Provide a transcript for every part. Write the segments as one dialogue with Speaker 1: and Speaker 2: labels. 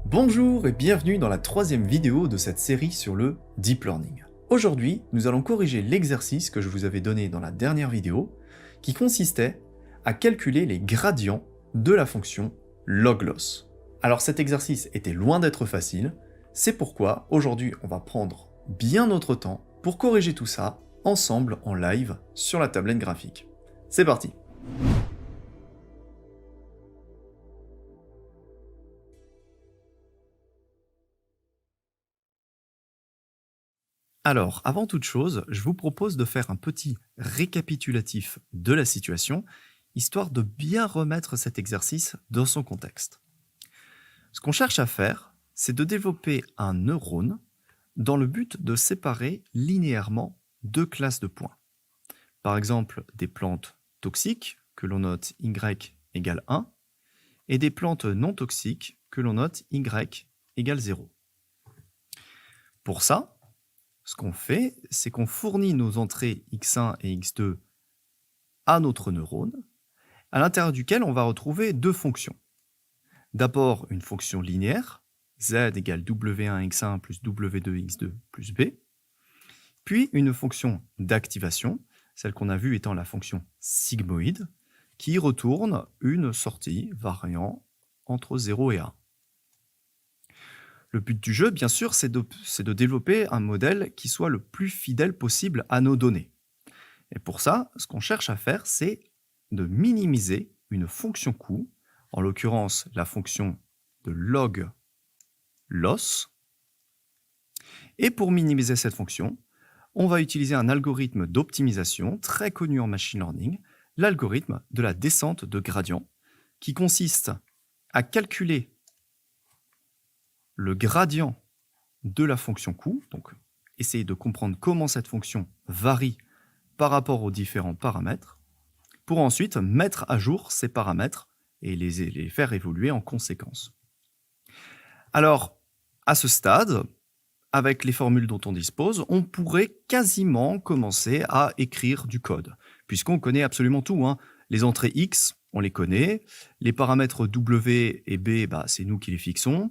Speaker 1: Bonjour et bienvenue dans la troisième vidéo de cette série sur le Deep Learning. Aujourd'hui, nous allons corriger l'exercice que je vous avais donné dans la dernière vidéo, qui consistait à calculer les gradients de la fonction log-loss. Alors cet exercice était loin d'être facile, c'est pourquoi aujourd'hui on va prendre bien notre temps pour corriger tout ça ensemble en live sur la tablette graphique. C'est parti! Alors, avant toute chose, je vous propose de faire un petit récapitulatif de la situation, histoire de bien remettre cet exercice dans son contexte. Ce qu'on cherche à faire, c'est de développer un neurone dans le but de séparer linéairement deux classes de points. Par exemple, des plantes toxiques, que l'on note y égale 1, et des plantes non toxiques, que l'on note y égale 0. Pour ça, ce qu'on fait, c'est qu'on fournit nos entrées x1 et x2 à notre neurone, à l'intérieur duquel on va retrouver deux fonctions. D'abord, une fonction linéaire, z égale w1x1 plus w2x2 plus b, puis une fonction d'activation, celle qu'on a vue étant la fonction sigmoïde, qui retourne une sortie variant entre 0 et 1. Le but du jeu, bien sûr, c'est de développer un modèle qui soit le plus fidèle possible à nos données. Et pour ça, ce qu'on cherche à faire, c'est de minimiser une fonction coût, en l'occurrence la fonction de log loss. Et pour minimiser cette fonction, on va utiliser un algorithme d'optimisation très connu en machine learning, l'algorithme de la descente de gradient, qui consiste à calculer le gradient de la fonction coût, donc essayer de comprendre comment cette fonction varie par rapport aux différents paramètres, pour ensuite mettre à jour ces paramètres et les faire évoluer en conséquence. Alors, à ce stade, avec les formules dont on dispose, on pourrait quasiment commencer à écrire du code, puisqu'on connaît absolument tout, hein. Les entrées X, on les connaît, les paramètres W et B, c'est nous qui les fixons.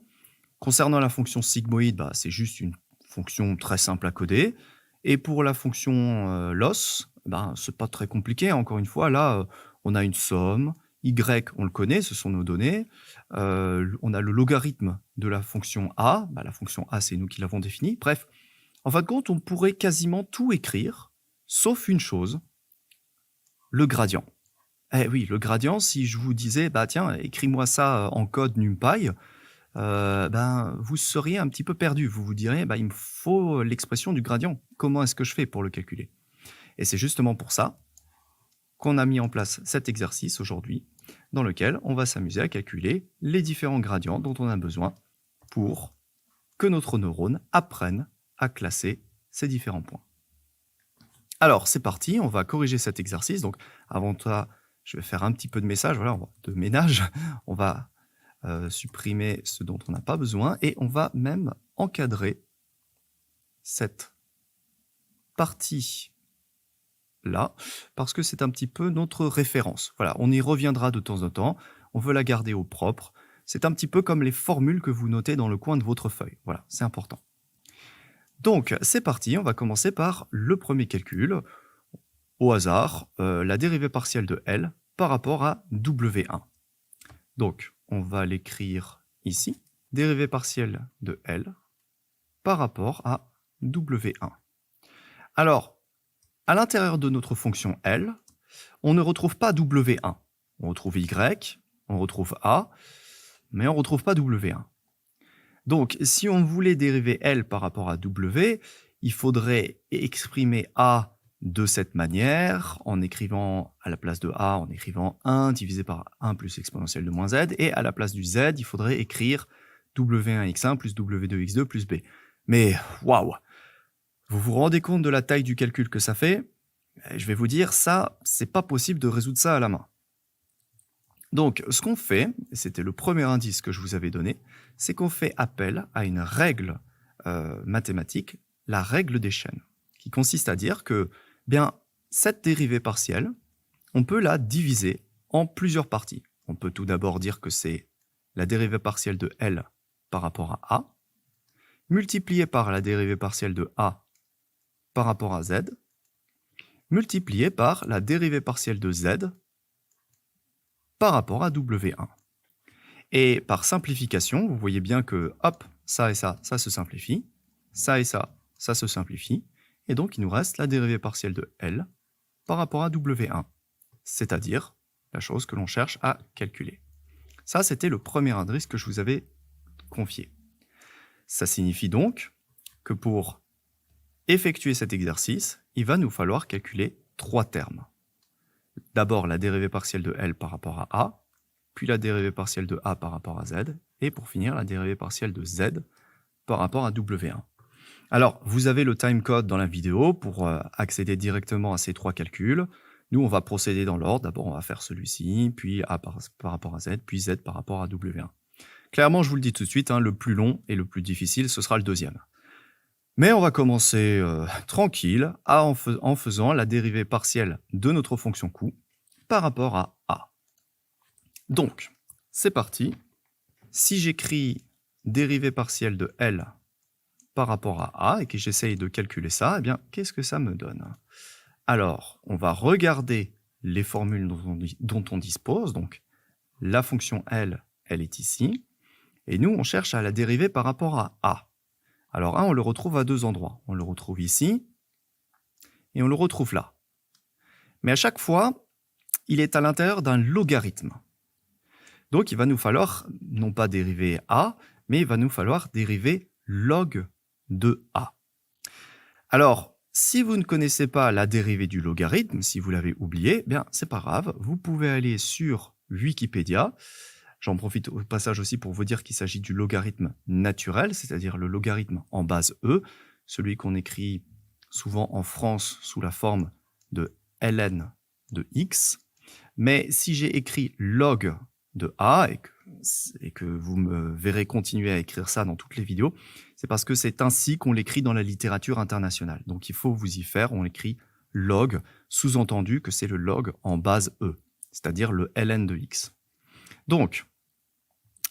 Speaker 1: Concernant la fonction sigmoïde, c'est juste une fonction très simple à coder. Et pour la fonction loss, c'est pas très compliqué. Encore une fois, là, on a une somme. Y, on le connaît, ce sont nos données. On a le logarithme de la fonction A. La fonction A, c'est nous qui l'avons définie. Bref, en fin de compte, on pourrait quasiment tout écrire, sauf une chose, le gradient. Eh oui, le gradient, si je vous disais, tiens, écris-moi ça en code NumPy, vous seriez un petit peu perdu. Vous vous diriez, il me faut l'expression du gradient. Comment est-ce que je fais pour le calculer? Et c'est justement pour ça qu'on a mis en place cet exercice aujourd'hui, dans lequel on va s'amuser à calculer les différents gradients dont on a besoin pour que notre neurone apprenne à classer ces différents points. Alors, c'est parti, on va corriger cet exercice. Donc, avant ça, je vais faire un petit peu de ménage. On va supprimer ce dont on n'a pas besoin, et on va même encadrer cette partie-là, parce que c'est un petit peu notre référence. Voilà, on y reviendra de temps en temps, on veut la garder au propre. C'est un petit peu comme les formules que vous notez dans le coin de votre feuille. Voilà, c'est important. Donc, c'est parti, on va commencer par le premier calcul. Au hasard, la dérivée partielle de L par rapport à W1. Donc, on va l'écrire ici, dérivée partielle de L par rapport à W1. Alors, à l'intérieur de notre fonction L, on ne retrouve pas W1. On retrouve Y, on retrouve A, mais on ne retrouve pas W1. Donc, si on voulait dériver L par rapport à W, il faudrait exprimer A de cette manière, en écrivant à la place de A, en écrivant 1 divisé par 1 plus exponentielle de moins z, et à la place du z, il faudrait écrire W1x1 plus W2x2 plus b. Mais waouh! Vous vous rendez compte de la taille du calcul que ça fait? Je vais vous dire, ça, c'est pas possible de résoudre ça à la main. Donc, ce qu'on fait, et c'était le premier indice que je vous avais donné, c'est qu'on fait appel à une règle mathématique, la règle des chaînes, qui consiste à dire que cette dérivée partielle, on peut la diviser en plusieurs parties. On peut tout d'abord dire que c'est la dérivée partielle de L par rapport à A, multiplié par la dérivée partielle de A par rapport à Z, multiplié par la dérivée partielle de Z par rapport à W1. Et par simplification, vous voyez bien que, hop, ça et ça se simplifie, ça et ça se simplifie, et donc il nous reste la dérivée partielle de L par rapport à W1, c'est-à-dire la chose que l'on cherche à calculer. Ça, c'était le premier indice que je vous avais confié. Ça signifie donc que pour effectuer cet exercice, il va nous falloir calculer 3 termes. D'abord la dérivée partielle de L par rapport à A, puis la dérivée partielle de A par rapport à Z, et pour finir la dérivée partielle de Z par rapport à W1. Alors, vous avez le timecode dans la vidéo pour accéder directement à ces 3 calculs. Nous, on va procéder dans l'ordre. D'abord, on va faire celui-ci, puis A par rapport à Z, puis Z par rapport à W1. Clairement, je vous le dis tout de suite, le plus long et le plus difficile, ce sera le deuxième. Mais on va commencer tranquille en faisant la dérivée partielle de notre fonction coût par rapport à A. Donc, c'est parti. Si j'écris dérivée partielle de L par rapport à A et que j'essaye de calculer ça, eh bien, qu'est-ce que ça me donne? Alors, on va regarder les formules dont on dispose. Donc, la fonction L, elle est ici. Et nous, on cherche à la dériver par rapport à A. Alors, on le retrouve à 2 endroits. On le retrouve ici et on le retrouve là. Mais à chaque fois, il est à l'intérieur d'un logarithme. Donc, il va nous falloir, non pas dériver A, mais il va nous falloir dériver log de A. Alors, si vous ne connaissez pas la dérivée du logarithme, si vous l'avez oublié, eh bien, c'est pas grave, vous pouvez aller sur Wikipédia. J'en profite au passage aussi pour vous dire qu'il s'agit du logarithme naturel, c'est-à-dire le logarithme en base E, celui qu'on écrit souvent en France sous la forme de ln de x. Mais si j'ai écrit log de A et que vous me verrez continuer à écrire ça dans toutes les vidéos, c'est parce que c'est ainsi qu'on l'écrit dans la littérature internationale. Donc il faut vous y faire, on écrit log, sous-entendu que c'est le log en base E, c'est-à-dire le ln de x. Donc,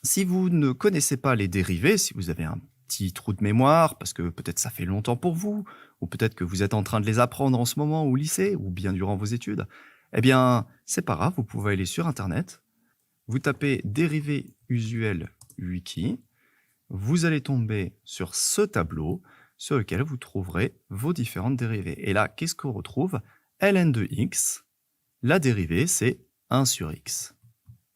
Speaker 1: si vous ne connaissez pas les dérivés, si vous avez un petit trou de mémoire, parce que peut-être ça fait longtemps pour vous, ou peut-être que vous êtes en train de les apprendre en ce moment au lycée, ou bien durant vos études, eh bien, c'est pas grave, vous pouvez aller sur Internet, vous tapez dérivée usuelle wiki, vous allez tomber sur ce tableau sur lequel vous trouverez vos différentes dérivées. Et là, qu'est-ce qu'on retrouve? ln de x, la dérivée, c'est 1 sur x.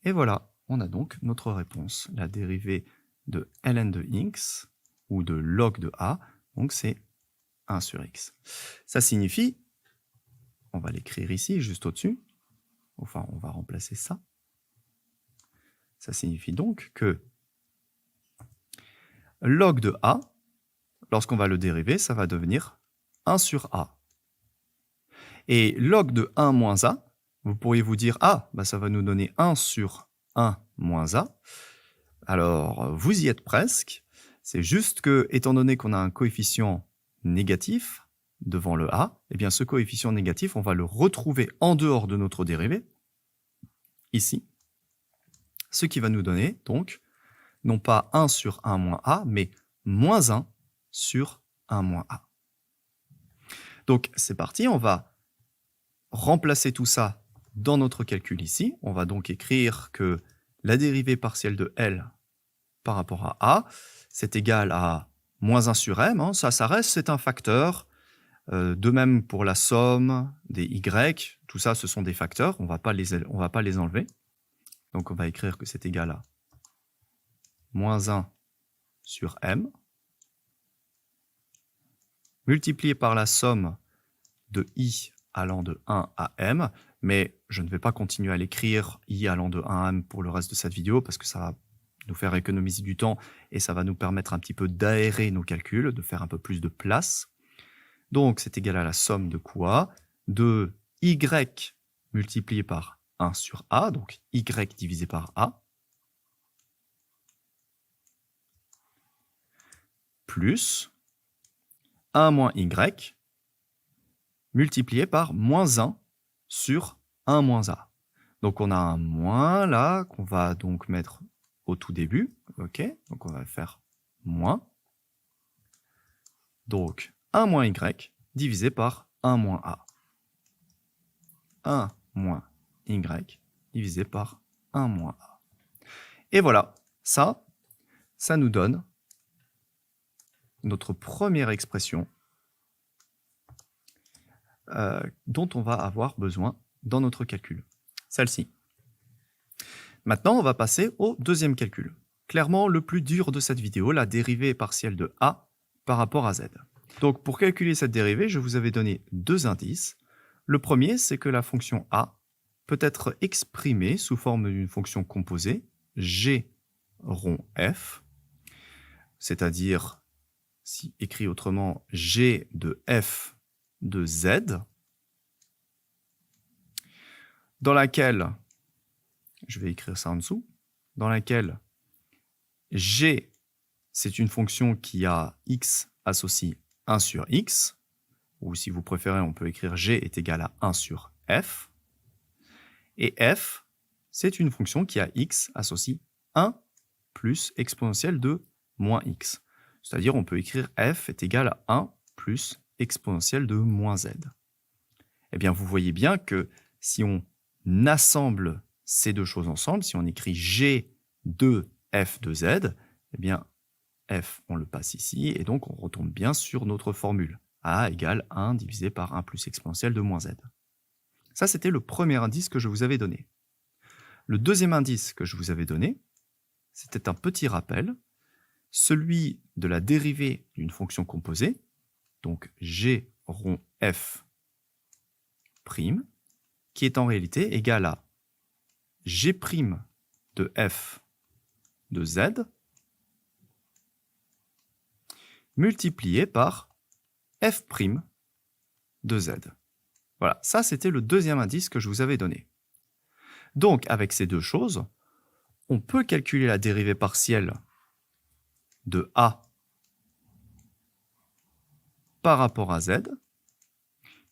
Speaker 1: Et voilà, on a donc notre réponse. La dérivée de ln de x, ou de log de a, donc c'est 1 sur x. Ça signifie, on va l'écrire ici, juste au-dessus, enfin, on va remplacer ça. Ça signifie donc que log de a, lorsqu'on va le dériver, ça va devenir 1 sur a. Et log de 1 moins a, vous pourriez vous dire, ah, bah ça va nous donner 1 sur 1 moins a. Alors, vous y êtes presque. C'est juste que, étant donné qu'on a un coefficient négatif devant le a, eh bien ce coefficient négatif, on va le retrouver en dehors de notre dérivée, ici. Ce qui va nous donner, donc, non pas 1 sur 1 moins a, mais moins 1 sur 1 moins a. Donc, c'est parti, on va remplacer tout ça dans notre calcul ici. On va donc écrire que la dérivée partielle de L par rapport à A, c'est égal à moins 1 sur M. Ça reste, c'est un facteur. De même pour la somme des Y, tout ça, ce sont des facteurs. On va pas les enlever. Donc, on va écrire que c'est égal à moins 1 sur M, multiplié par la somme de I allant de 1 à M, mais je ne vais pas continuer à l'écrire I allant de 1 à M pour le reste de cette vidéo, parce que ça va nous faire économiser du temps et ça va nous permettre un petit peu d'aérer nos calculs, de faire un peu plus de place. Donc, c'est égal à la somme de quoi? De Y multiplié par 1 sur A, donc Y divisé par A, plus 1 moins Y multiplié par moins 1 sur 1 moins A. Donc on a un moins là qu'on va donc mettre au tout début. OK, donc on va faire moins. Donc 1 moins y divisé par 1 moins a. 1 moins y divisé par 1 moins a. Et voilà, ça nous donne notre première expression dont on va avoir besoin dans notre calcul, celle-ci. Maintenant, on va passer au deuxième calcul. Clairement, le plus dur de cette vidéo, la dérivée partielle de a par rapport à z. Donc, pour calculer cette dérivée, je vous avais donné deux indices. Le premier, c'est que la fonction a peut être exprimée sous forme d'une fonction composée, g rond f, c'est-à-dire, si écrit autrement, g de f de z, dans laquelle, je vais écrire ça en dessous, dans laquelle g, c'est une fonction qui a x associe 1 sur x, ou si vous préférez, on peut écrire g est égal à 1 sur f, et f, c'est une fonction qui a x associe 1 plus exponentielle de moins x. C'est-à-dire, on peut écrire f est égal à 1 plus exponentielle de moins z. Eh bien, vous voyez bien que si on assemble ces deux choses ensemble, si on écrit g de f de z, eh bien, f, on le passe ici, et donc on retombe bien sur notre formule. A égale 1 divisé par 1 plus exponentielle de moins z. Ça, c'était le premier indice que je vous avais donné. Le deuxième indice que je vous avais donné, c'était un petit rappel, celui de la dérivée d'une fonction composée, donc g rond f prime, qui est en réalité égal à g' de f de z multiplié par f' de z. Voilà, ça c'était le deuxième indice que je vous avais donné. Donc avec ces deux choses, on peut calculer la dérivée partielle de a par rapport à z,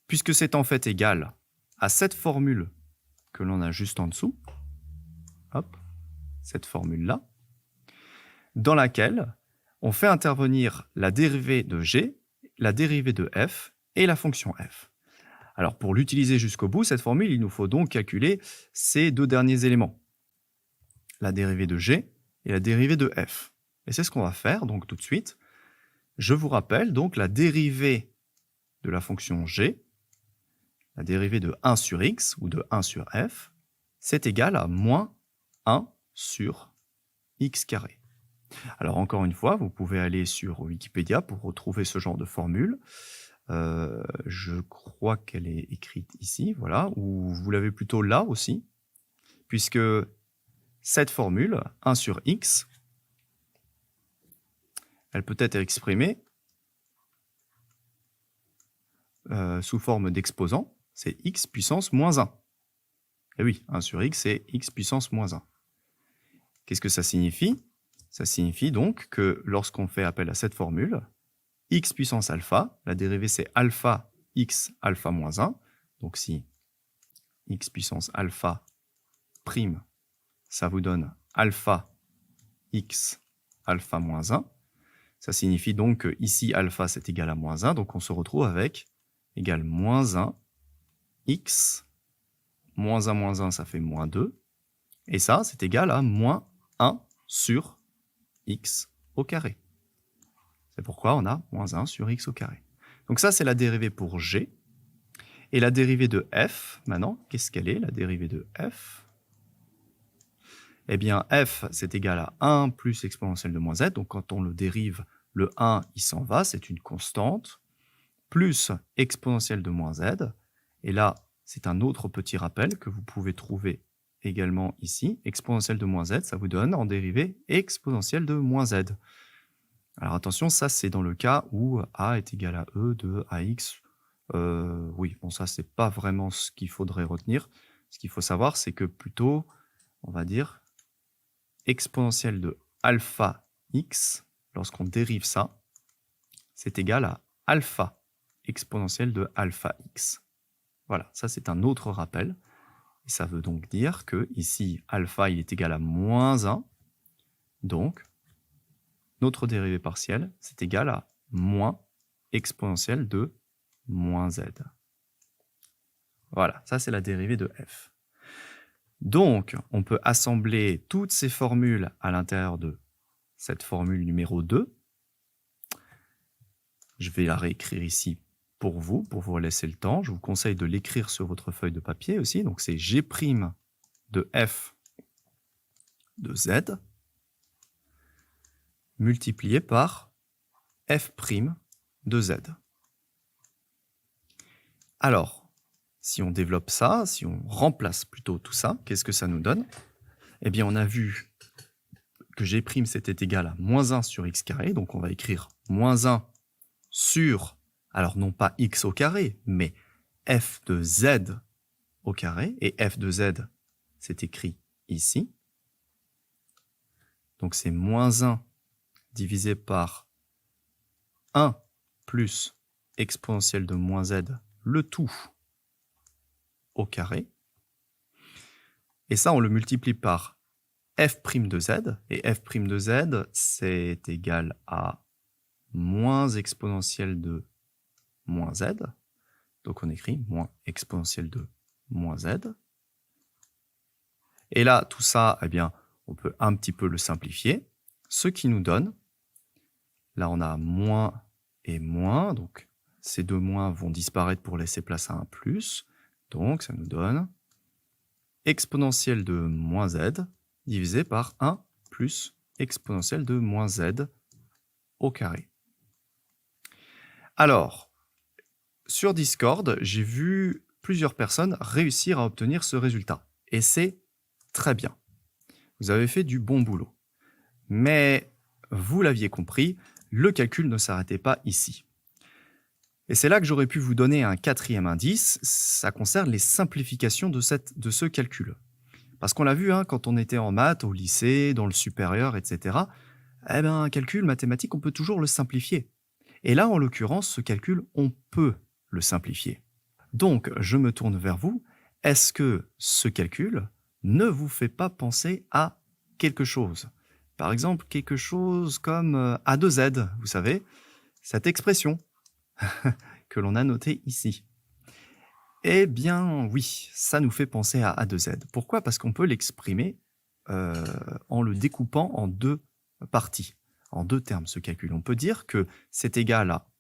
Speaker 1: puisque c'est en fait égal à cette formule que l'on a juste en dessous, hop, cette formule-là, dans laquelle on fait intervenir la dérivée de g, la dérivée de f et la fonction f. Alors pour l'utiliser jusqu'au bout, cette formule, il nous faut donc calculer ces deux derniers éléments, la dérivée de g et la dérivée de f. Et c'est ce qu'on va faire donc tout de suite. Je vous rappelle donc la dérivée de la fonction g, la dérivée de 1 sur x ou de 1 sur f, c'est égal à moins 1 sur x carré. Alors encore une fois, vous pouvez aller sur Wikipédia pour retrouver ce genre de formule. Je crois qu'elle est écrite ici, voilà, ou vous l'avez plutôt là aussi, puisque cette formule, 1 sur x, elle peut être exprimée sous forme d'exposant, c'est x puissance moins 1. Et oui, 1 sur x, c'est x puissance moins 1. Qu'est-ce que ça signifie? Ça signifie donc que lorsqu'on fait appel à cette formule, x puissance alpha, la dérivée c'est alpha x alpha moins 1, donc si x puissance alpha prime, ça vous donne alpha x alpha moins 1, ça signifie donc que ici alpha c'est égal à moins 1, donc on se retrouve avec égal moins 1 x, moins 1 ça fait moins 2, et ça c'est égal à moins 1 sur x au carré. C'est pourquoi on a moins 1 sur x au carré. Donc ça, c'est la dérivée pour g. Et la dérivée de f, maintenant, qu'est-ce qu'elle est, la dérivée de f? Eh bien, f, c'est égal à 1 plus exponentielle de moins z. Donc quand on le dérive, le 1, il s'en va, c'est une constante, plus exponentielle de moins z. Et là, c'est un autre petit rappel que vous pouvez trouver également ici. Exponentielle de moins z, ça vous donne en dérivée exponentielle de moins z. Alors attention, ça c'est dans le cas où a est égal à e de ax. Oui, bon ça c'est pas vraiment ce qu'il faudrait retenir. Ce qu'il faut savoir, c'est que plutôt, on va dire, exponentielle de alpha x, lorsqu'on dérive ça, c'est égal à alpha exponentielle de alpha x. Voilà, ça c'est un autre rappel. Et ça veut donc dire que ici, alpha il est égal à moins 1. Donc, notre dérivée partielle, c'est égal à moins exponentielle de moins z. Voilà, ça c'est la dérivée de f. Donc, on peut assembler toutes ces formules à l'intérieur de cette formule numéro 2. Je vais la réécrire ici pour vous laisser le temps. Je vous conseille de l'écrire sur votre feuille de papier aussi. Donc, c'est g' de f de z multiplié par f' de z. Alors, si on développe ça, si on remplace plutôt tout ça, qu'est-ce que ça nous donne? Eh bien, on a vu que g' c'était égal à moins 1 sur x carré. Donc, on va écrire moins 1 sur, alors non pas x au carré, mais f de z au carré. Et f de z, c'est écrit ici. Donc, c'est moins 1 divisé par 1 plus exponentielle de moins z, le tout au carré. Et ça, on le multiplie par f' de z. Et f' de z, c'est égal à moins exponentielle de moins z. Donc, on écrit moins exponentielle de moins z. Et là, tout ça, eh bien, on peut un petit peu le simplifier. Ce qui nous donne, là, on a moins et moins. Donc, ces deux moins vont disparaître pour laisser place à un plus. Donc, ça nous donne exponentielle de moins z divisé par 1 plus exponentielle de moins z au carré. Alors, sur Discord, j'ai vu plusieurs personnes réussir à obtenir ce résultat. Et c'est très bien. Vous avez fait du bon boulot. Mais, vous l'aviez compris, le calcul ne s'arrêtait pas ici. Et c'est là que j'aurais pu vous donner un quatrième indice, ça concerne les simplifications de ce calcul. Parce qu'on l'a vu, hein, quand on était en maths, au lycée, dans le supérieur, etc., eh ben, un calcul mathématique, on peut toujours le simplifier. Et là, en l'occurrence, ce calcul, on peut le simplifier. Donc, je me tourne vers vous. Est-ce que ce calcul ne vous fait pas penser à quelque chose? Par exemple, quelque chose comme A de Z, vous savez, cette expression que l'on a notée ici. Eh bien, oui, ça nous fait penser à A de Z. Pourquoi? Parce qu'on peut l'exprimer en le découpant en deux parties, en deux termes, ce calcul. On peut dire que c'est égal à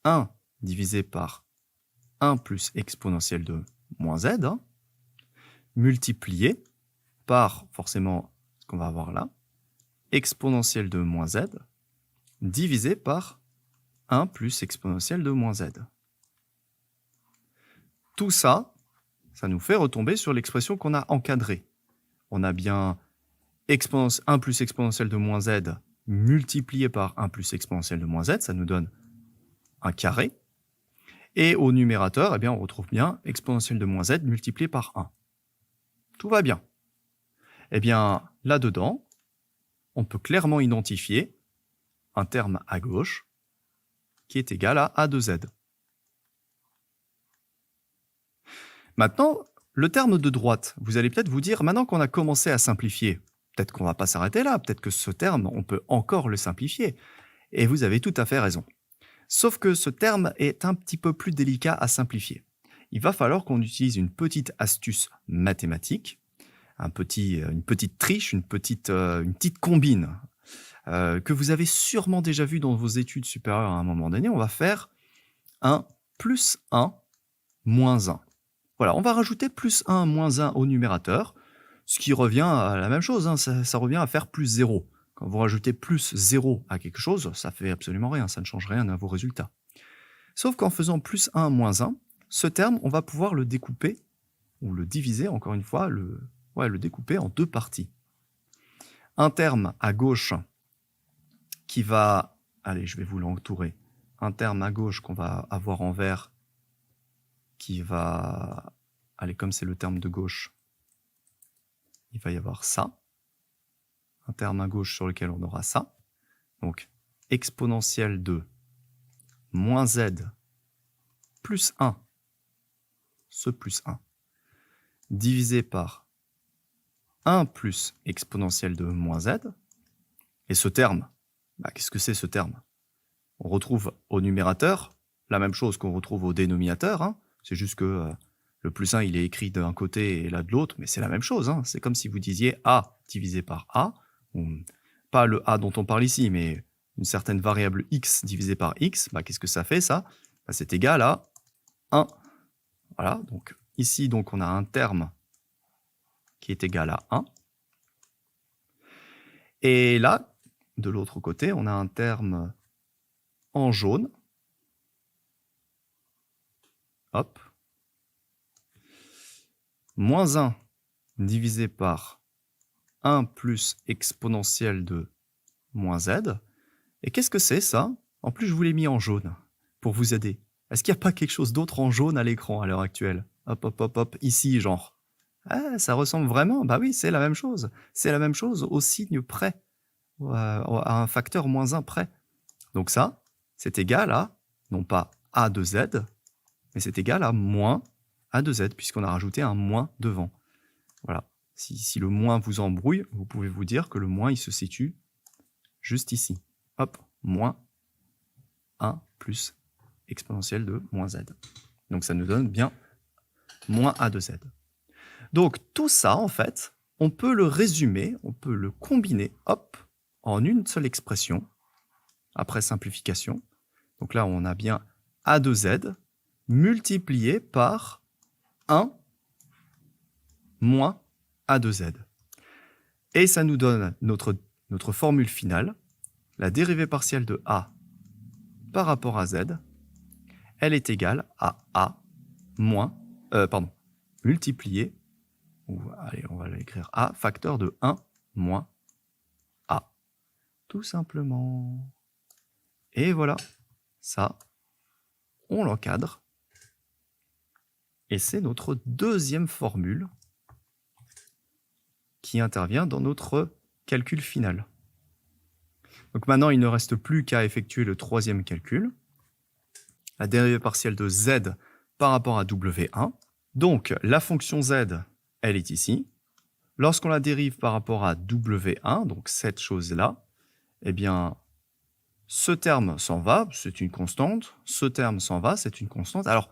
Speaker 1: 1 divisé par 1 plus exponentielle de moins z, hein, multiplié par, forcément, ce qu'on va avoir là, exponentielle de moins z, divisé par 1 plus exponentielle de moins z. Tout ça, ça nous fait retomber sur l'expression qu'on a encadrée. On a bien 1 plus exponentielle de moins z multiplié par 1 plus exponentielle de moins z, ça nous donne un carré. Et au numérateur, eh bien, on retrouve bien exponentielle de moins z multiplié par 1. Tout va bien. Eh bien, là-dedans, on peut clairement identifier un terme à gauche qui est égal à A de Z. Maintenant, le terme de droite, vous allez peut-être vous dire, maintenant qu'on a commencé à simplifier, peut-être qu'on ne va pas s'arrêter là, peut-être que ce terme, on peut encore le simplifier. Et vous avez tout à fait raison. Sauf que ce terme est un petit peu plus délicat à simplifier. Il va falloir qu'on utilise une petite astuce mathématique, une petite triche, une petite combine que vous avez sûrement déjà vu dans vos études supérieures à un moment donné. On va faire un plus 1 moins 1. Voilà, on va rajouter plus 1 moins 1 au numérateur, ce qui revient à la même chose, hein, ça revient à faire plus 0. Quand vous rajoutez plus 0 à quelque chose, ça fait absolument rien, ça ne change rien à vos résultats. Sauf qu'en faisant plus 1 moins 1, ce terme, on va pouvoir le découper, ou le diviser, encore une fois, le découper en deux parties. Un terme à gauche qui va... Allez, je vais vous l'entourer. Un terme à gauche qu'on va avoir en vert qui va... Allez, comme c'est le terme de gauche, il va y avoir ça. Un terme à gauche sur lequel on aura ça. Donc, exponentielle de moins z plus 1, ce plus 1, divisé par 1 plus exponentielle de moins z. Et ce terme, qu'est-ce que c'est ce terme? On retrouve au numérateur la même chose qu'on retrouve au dénominateur, hein. C'est juste que le plus 1, il est écrit d'un côté et là de l'autre, mais c'est la même chose, hein. C'est comme si vous disiez A divisé par A, ou pas le A dont on parle ici, mais une certaine variable x divisée par x. Qu'est-ce que ça fait, ça? C'est égal à 1. Voilà, donc ici, donc, on a un terme qui est égal à 1. Et là, de l'autre côté, on a un terme en jaune. Hop. Moins 1 divisé par 1 plus exponentielle de moins z. Et qu'est-ce que c'est, ça? En plus, je vous l'ai mis en jaune pour vous aider. Est-ce qu'il n'y a pas quelque chose d'autre en jaune à l'écran à l'heure actuelle? Hop, hop, hop, hop, ici, genre. Ah, ça ressemble vraiment? Bah oui, c'est la même chose. C'est la même chose au signe près, à un facteur moins 1 près. Donc ça, c'est égal à, non pas a de z, mais c'est égal à moins a de z, puisqu'on a rajouté un moins devant. Voilà. Si le moins vous embrouille, vous pouvez vous dire que le moins, il se situe juste ici. Hop, moins 1 plus exponentielle de moins z. Donc ça nous donne bien moins a de z. Donc tout ça, en fait, on peut le résumer, on peut le combiner, hop, en une seule expression, après simplification. Donc là, on a bien a de z multiplié par 1 moins a de z. Et ça nous donne notre formule finale. La dérivée partielle de a par rapport à z, elle est égale à a moins, multiplié, ou allez, on va l'écrire a facteur de 1 moins a. Tout simplement. Et voilà, ça, on l'encadre. Et c'est notre deuxième formule qui intervient dans notre calcul final. Donc maintenant, il ne reste plus qu'à effectuer le troisième calcul, la dérivée partielle de z par rapport à W1. Donc, la fonction z, elle est ici. Lorsqu'on la dérive par rapport à W1, donc cette chose-là, eh bien, ce terme s'en va, c'est une constante. Ce terme s'en va, c'est une constante. Alors,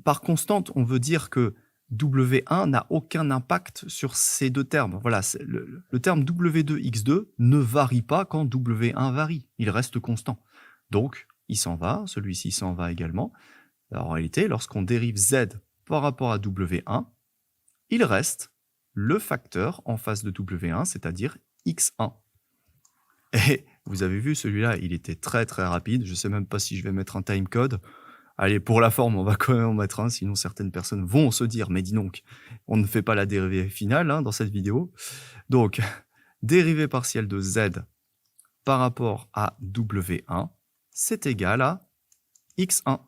Speaker 1: par constante, on veut dire que W1 n'a aucun impact sur ces deux termes. Voilà, le terme W2x2 ne varie pas quand W1 varie. Il reste constant. Donc, il s'en va, celui-ci s'en va également. Alors, en réalité, lorsqu'on dérive z par rapport à W1, il reste le facteur en face de W1, c'est-à-dire x1. Et vous avez vu, celui-là, il était très très rapide. Je ne sais même pas si je vais mettre un timecode. Allez, pour la forme, on va quand même en mettre un, sinon certaines personnes vont se dire, mais dis donc, on ne fait pas la dérivée finale dans cette vidéo. Donc, dérivée partielle de z par rapport à W1, c'est égal à x1.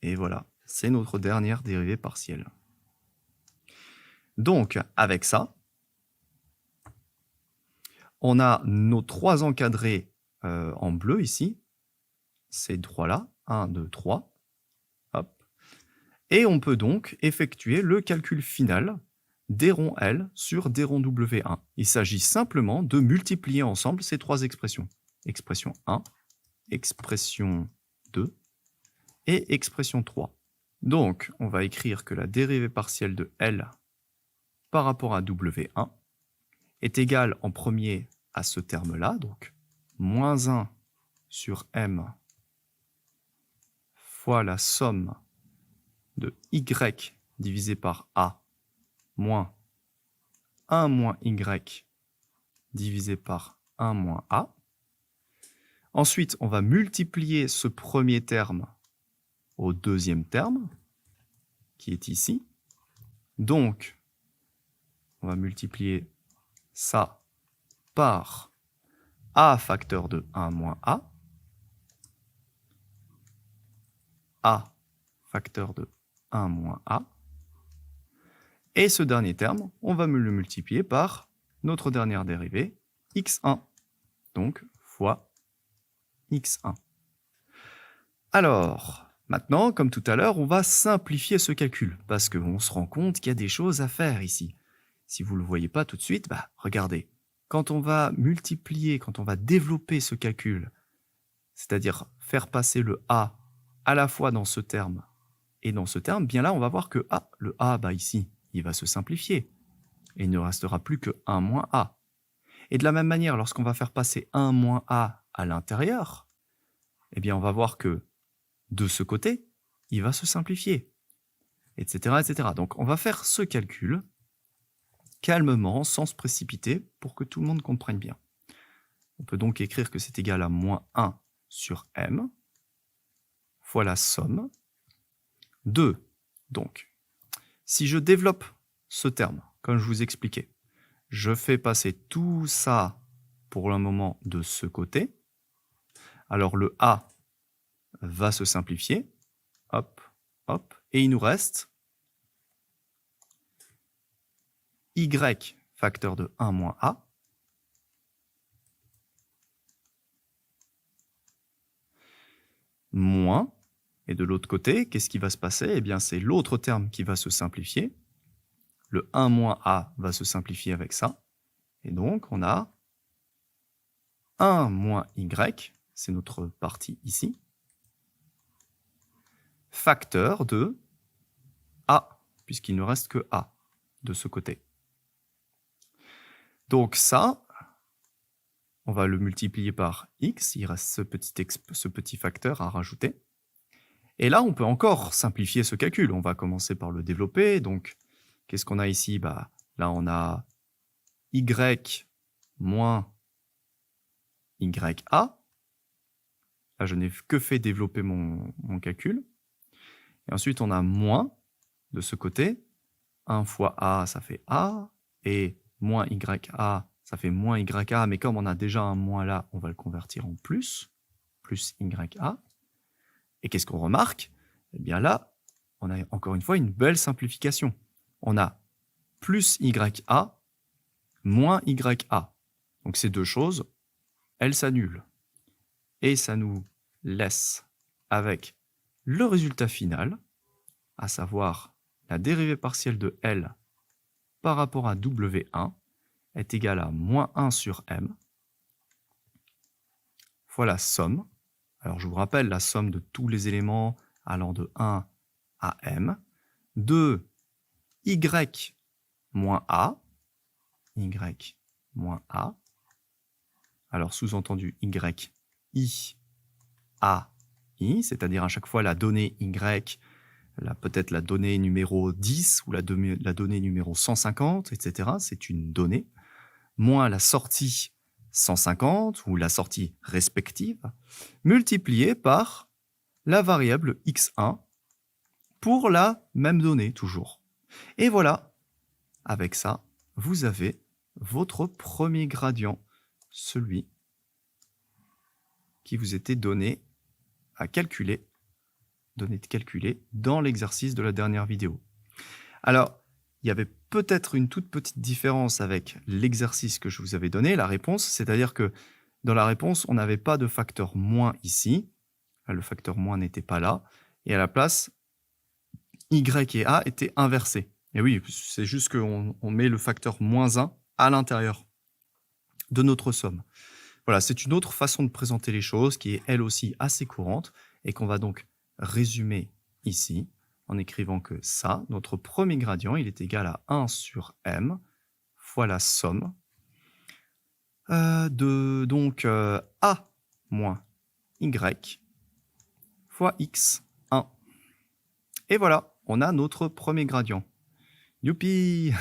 Speaker 1: Et voilà, c'est notre dernière dérivée partielle. Donc, avec ça, on a nos trois encadrés en bleu ici, ces trois-là, 1, 2, 3. Hop. Et on peut donc effectuer le calcul final des ronds L sur des ronds W1. Il s'agit simplement de multiplier ensemble ces trois expressions. Expression 1, expression 2 et expression 3. Donc, on va écrire que la dérivée partielle de L par rapport à W1 est égale en premier à ce terme-là, donc moins 1 sur M fois la somme de y divisé par a moins 1 moins y divisé par 1 moins a. Ensuite, on va multiplier ce premier terme au deuxième terme, qui est ici. Donc, on va multiplier ça par a facteur de 1 moins a facteur de 1 moins a. Et ce dernier terme, on va le multiplier par notre dernière dérivée, x1. Donc, fois x1. Alors, maintenant, comme tout à l'heure, on va simplifier ce calcul, parce qu'on se rend compte qu'il y a des choses à faire ici. Si vous ne le voyez pas tout de suite, regardez. quand on va multiplier, quand on va développer ce calcul, c'est-à-dire faire passer le a à la fois dans ce terme et dans ce terme, bien là, on va voir que le a, bah ici, il va se simplifier. Et il ne restera plus que 1 moins a. Et de la même manière, lorsqu'on va faire passer 1 moins a à l'intérieur, eh bien, on va voir que de ce côté, il va se simplifier, etc., etc. Donc, on va faire ce calcul calmement, sans se précipiter, pour que tout le monde comprenne bien. On peut donc écrire que c'est égal à moins 1 sur m, fois la somme de, donc, si je développe ce terme, comme je vous expliquais, je fais passer tout ça pour le moment de ce côté. Alors le a va se simplifier, hop, hop, et il nous reste y facteur de 1 moins a, moins, et de l'autre côté, qu'est-ce qui va se passer? Eh bien, c'est l'autre terme qui va se simplifier. Le 1 moins a va se simplifier avec ça. Et donc, on a 1 moins y, c'est notre partie ici, facteur de a, puisqu'il ne reste que a de ce côté. Donc ça, on va le multiplier par x, il reste ce petit facteur à rajouter. Et là, on peut encore simplifier ce calcul. On va commencer par le développer. Donc, qu'est-ce qu'on a ici? Bah, là, on a y moins ya. Là, je n'ai que fait développer mon calcul. Et ensuite, on a moins de ce côté. 1 fois a, ça fait a. Et moins ya, ça fait moins ya. Mais comme on a déjà un moins là, on va le convertir en plus ya. Et qu'est-ce qu'on remarque? Eh bien là, on a encore une fois une belle simplification. On a plus ya, moins ya. Donc ces deux choses, elles s'annulent. Et ça nous laisse avec le résultat final, à savoir la dérivée partielle de L par rapport à W1 est égale à moins 1 sur M fois la somme. Alors je vous rappelle la somme de tous les éléments allant de 1 à M de y moins a, alors sous-entendu y, a, i, c'est-à-dire à chaque fois la donnée y, peut-être la donnée numéro 10 ou la donnée numéro 150, etc. C'est une donnée, moins la sortie 150 ou la sortie respective, multipliée par la variable x1 pour la même donnée toujours. Et voilà, avec ça, vous avez votre premier gradient, celui qui vous était donné à calculer, dans l'exercice de la dernière vidéo. Alors, il y avait peut-être une toute petite différence avec l'exercice que je vous avais donné, la réponse, c'est-à-dire que dans la réponse, on n'avait pas de facteur moins ici, le facteur moins n'était pas là, et à la place, y et a étaient inversés. Et oui, c'est juste qu'on met le facteur moins 1 à l'intérieur de notre somme. Voilà, c'est une autre façon de présenter les choses qui est elle aussi assez courante et qu'on va donc résumer ici en écrivant que ça, notre premier gradient, il est égal à 1 sur m fois la somme de donc a moins y fois x1. Et voilà, on a notre premier gradient. Youpi!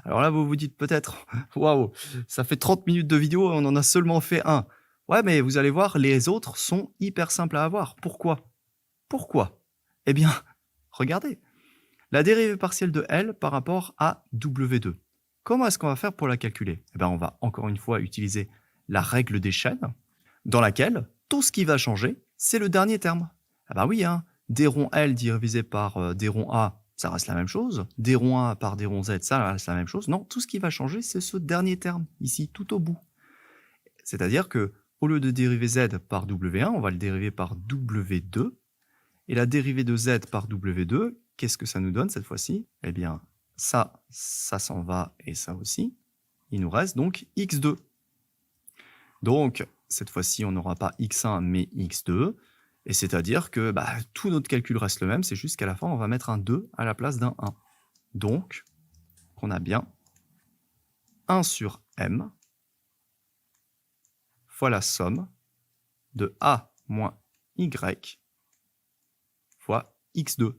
Speaker 1: Alors là, vous vous dites peut-être, waouh, ça fait 30 minutes de vidéo et on en a seulement fait un. Ouais, mais vous allez voir, les autres sont hyper simples à avoir. Pourquoi? Pourquoi? Eh bien, regardez. La dérivée partielle de L par rapport à W2. Comment est-ce qu'on va faire pour la calculer? Eh bien, on va encore une fois utiliser la règle des chaînes, dans laquelle tout ce qui va changer, c'est le dernier terme. Ah bah oui, hein, d rond L divisé par d rond A, ça reste la même chose. D rond A par d rond Z, ça reste la même chose. Non, tout ce qui va changer, c'est ce dernier terme, ici, tout au bout. C'est-à-dire que au lieu de dériver Z par W1, on va le dériver par W2. Et la dérivée de Z par W2, qu'est-ce que ça nous donne cette fois-ci? Eh bien, ça s'en va et ça aussi. Il nous reste donc X2. Donc, cette fois-ci, on n'aura pas x1, mais x2. Et c'est-à-dire que tout notre calcul reste le même, c'est juste qu'à la fin, on va mettre un 2 à la place d'un 1. Donc, on a bien 1 sur m fois la somme de a moins y fois x2.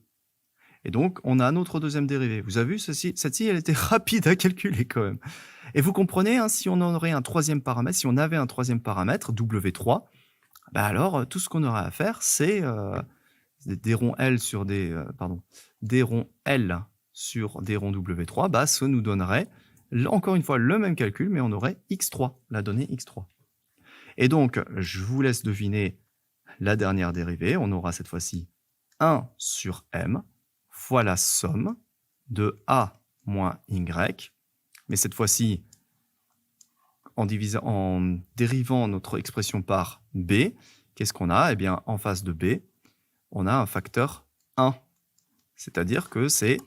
Speaker 1: Et donc, on a notre deuxième dérivée. Vous avez vu, celle-ci, elle était rapide à calculer quand même. Et vous comprenez, hein, si on en aurait un troisième paramètre, si on avait un troisième paramètre, W3, alors tout ce qu'on aura à faire, c'est des ronds L sur des ronds L sur des ronds W3, ça nous donnerait, encore une fois, le même calcul, mais on aurait x3, la donnée x3. Et donc, je vous laisse deviner la dernière dérivée. On aura cette fois-ci 1 sur m fois la somme de a moins y. Mais cette fois-ci, en dérivant notre expression par b, qu'est-ce qu'on a? Eh bien, en face de b, on a un facteur 1. C'est-à-dire que c'est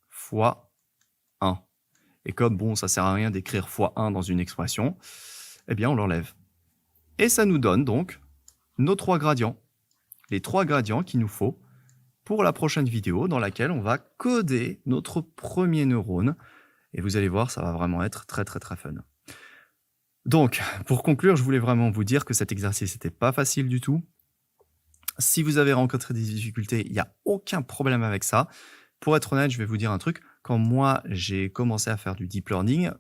Speaker 1: fois 1. Et comme, ça ne sert à rien d'écrire fois 1 dans une expression, eh bien, on l'enlève. Et ça nous donne donc nos 3 gradients. Les 3 gradients qu'il nous faut pour la prochaine vidéo dans laquelle on va coder notre premier neurone. Et vous allez voir, ça va vraiment être très très très fun. Donc, pour conclure, je voulais vraiment vous dire que cet exercice n'était pas facile du tout. Si vous avez rencontré des difficultés, il n'y a aucun problème avec ça. Pour être honnête, je vais vous dire un truc. Quand moi, j'ai commencé à faire du deep learning,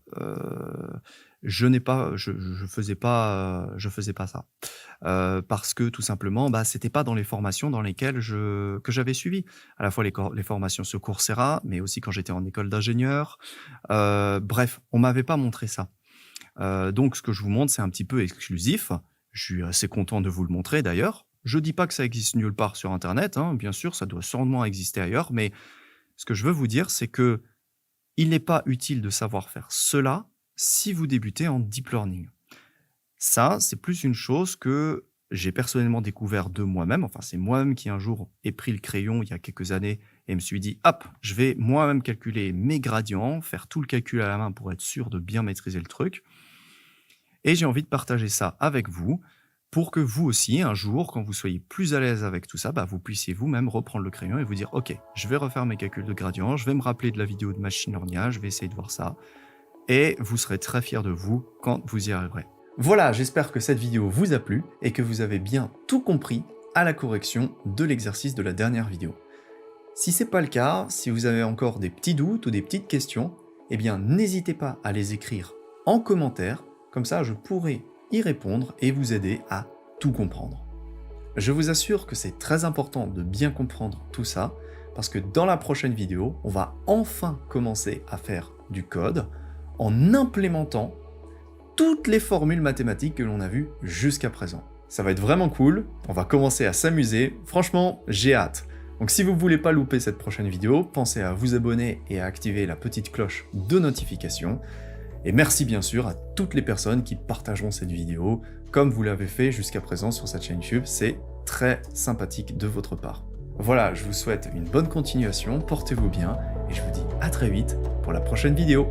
Speaker 1: je faisais pas ça. Parce que tout simplement, c'était pas dans les formations dans lesquelles que j'avais suivi. À la fois les formations sur Coursera, mais aussi quand j'étais en école d'ingénieur. Bref, on m'avait pas montré ça. Donc, ce que je vous montre, c'est un petit peu exclusif. Je suis assez content de vous le montrer d'ailleurs. Je dis pas que ça existe nulle part sur Internet, hein. Bien sûr, ça doit sûrement exister ailleurs, mais ce que je veux vous dire, c'est que il n'est pas utile de savoir faire cela si vous débutez en deep learning. Ça, c'est plus une chose que j'ai personnellement découvert de moi-même. Enfin, c'est moi-même qui un jour ai pris le crayon il y a quelques années et me suis dit, hop, je vais moi-même calculer mes gradients, faire tout le calcul à la main pour être sûr de bien maîtriser le truc. Et j'ai envie de partager ça avec vous pour que vous aussi, un jour, quand vous soyez plus à l'aise avec tout ça, vous puissiez vous-même reprendre le crayon et vous dire « Ok, je vais refaire mes calculs de gradient, je vais me rappeler de la vidéo de machine learning, je vais essayer de voir ça. » Et vous serez très fiers de vous quand vous y arriverez. Voilà, j'espère que cette vidéo vous a plu et que vous avez bien tout compris à la correction de l'exercice de la dernière vidéo. Si ce n'est pas le cas, si vous avez encore des petits doutes ou des petites questions, eh bien n'hésitez pas à les écrire en commentaire, comme ça je pourrai y répondre et vous aider à tout comprendre. Je vous assure que c'est très important de bien comprendre tout ça, parce que dans la prochaine vidéo, on va enfin commencer à faire du code en implémentant toutes les formules mathématiques que l'on a vues jusqu'à présent. Ça va être vraiment cool, on va commencer à s'amuser, franchement, j'ai hâte. Donc si vous ne voulez pas louper cette prochaine vidéo, pensez à vous abonner et à activer la petite cloche de notification. Et merci bien sûr à toutes les personnes qui partageront cette vidéo, comme vous l'avez fait jusqu'à présent sur cette chaîne YouTube, c'est très sympathique de votre part. Voilà, je vous souhaite une bonne continuation, portez-vous bien, et je vous dis à très vite pour la prochaine vidéo.